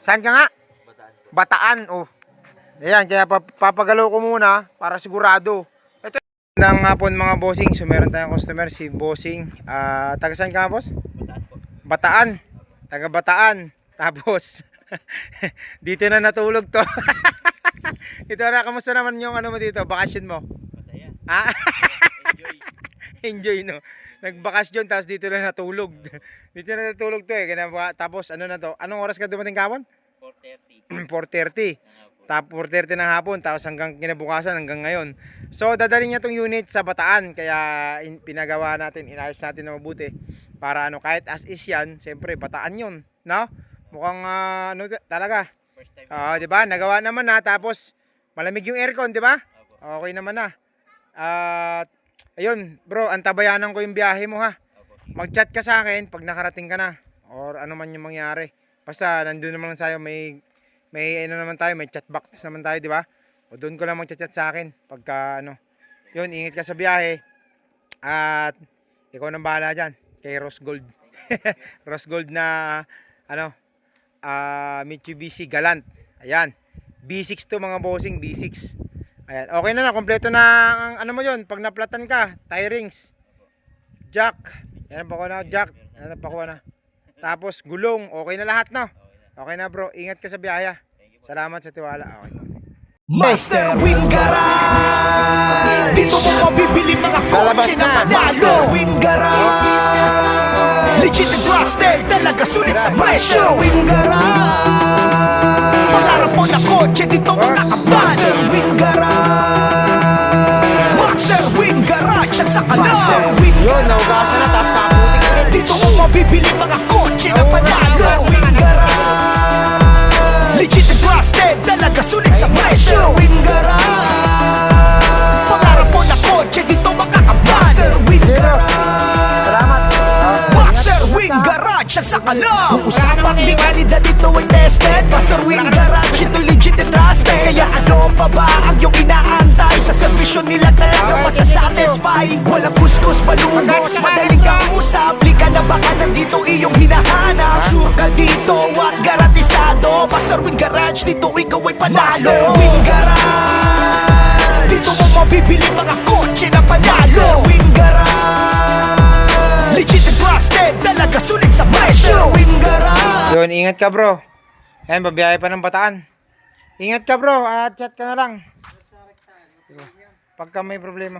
Saan ka nga? Bataan po. Bataan, oh. Ayan, kaya papagalaw ko muna para sigurado. Ito ng hapon mga bossing. So meron tayong customer si bossing. Taga saan ka, boss? Bataan po. Bataan. Taga Bataan. Tapos dito na natulog to. Ito na, kamusta naman yung ano mo dito, bakasyon mo? Masaya. Ha? Enjoy. Enjoy, no? Nagbakasyon tapos dito na natulog. Dito na natulog to eh. Tapos ano na to? Anong oras ka dumating kapon? 4:30. 4:30. Tapos 4:30 ng hapon tapos hanggang kinabukasan hanggang ngayon. So dadalhin niya tong unit sa Bataan kaya pinagawa natin, inayos natin na mabuti para ano kahit as is yan, siyempre Bataan 'yun, no? Mukhang ano talaga. First time. 'Di ba? Nagawa naman na tapos malamig yung aircon, 'di ba? Opo. Okay naman na. At ayun, bro, antabayanan ko yung biyahe mo ha. Opo. Mag-chat ka sa akin pag nakarating ka na or ano man yung mangyari. Basta nandun naman tayo, may ano naman tayo, may chat box naman tayo, di ba? O doon ko lang mag-chat sa akin pagka ano. Yun, ingat ka sa biyahe. At ikaw nang bahala diyan kay Rose Gold. Rose Gold na ano, Mitsubishi Galant. Ayan. B6 to mga bossing, B6. Ayan. Okay na, kompleto na ang ano mo 'yon pag naplatan ka, tie rings. Jack. Yan pa ko na, jack. Yan pa ko na. Tapos gulong, okay na lahat, no? Okay na, bro. Ingat ka sa biyahe. Salamat sa tiwala. Okay. Master Wing Garage. Dito mo mabibili mga kotse na panalo. Master Wing Garage. Legit and trusted, talaga sulit sa presyo. Wing Garage. Pangarap mo na kotse, dito makakabtan. Master Wing Garage. Master Wing Garage, siya sa kalam. Master Wing Yun, naugasan na, tapos nakaputik agad. dito mo mabibili mga kotse na panalo. Master Wing Garage. Legit and trusted, talaga sulit sa presyo. Wing Garage. Pangarap mo na kotse, dito makakabtan. Master Wing Garage. Salamat. Master Wing Garage, siya sa kalam. Kung usapang legalidad, dito ay tested. Master Wing Garage, ito legit and trusted. Kaya ano pa ba ang iyong inaantay? Sa servisyo nila talaga masasatisfy. Walang kuskus, palungos, madaling kausap. Lika na baka nandito iyong hinahanap. Sure ka dito at garantisado. Master Wing Garage, dito ikaw ay panalo. Master Wing Garage. Dito mo mabibili mga kotse na panalo. Master Wing Garage. Legit and trusted, talaga sulit sa presyo. Wing Garage. Yun, ingat ka, bro. Ayan, babiyahe pa ng Bataan. Ingat ka, bro. At chat ka na lang. Pagka may problema.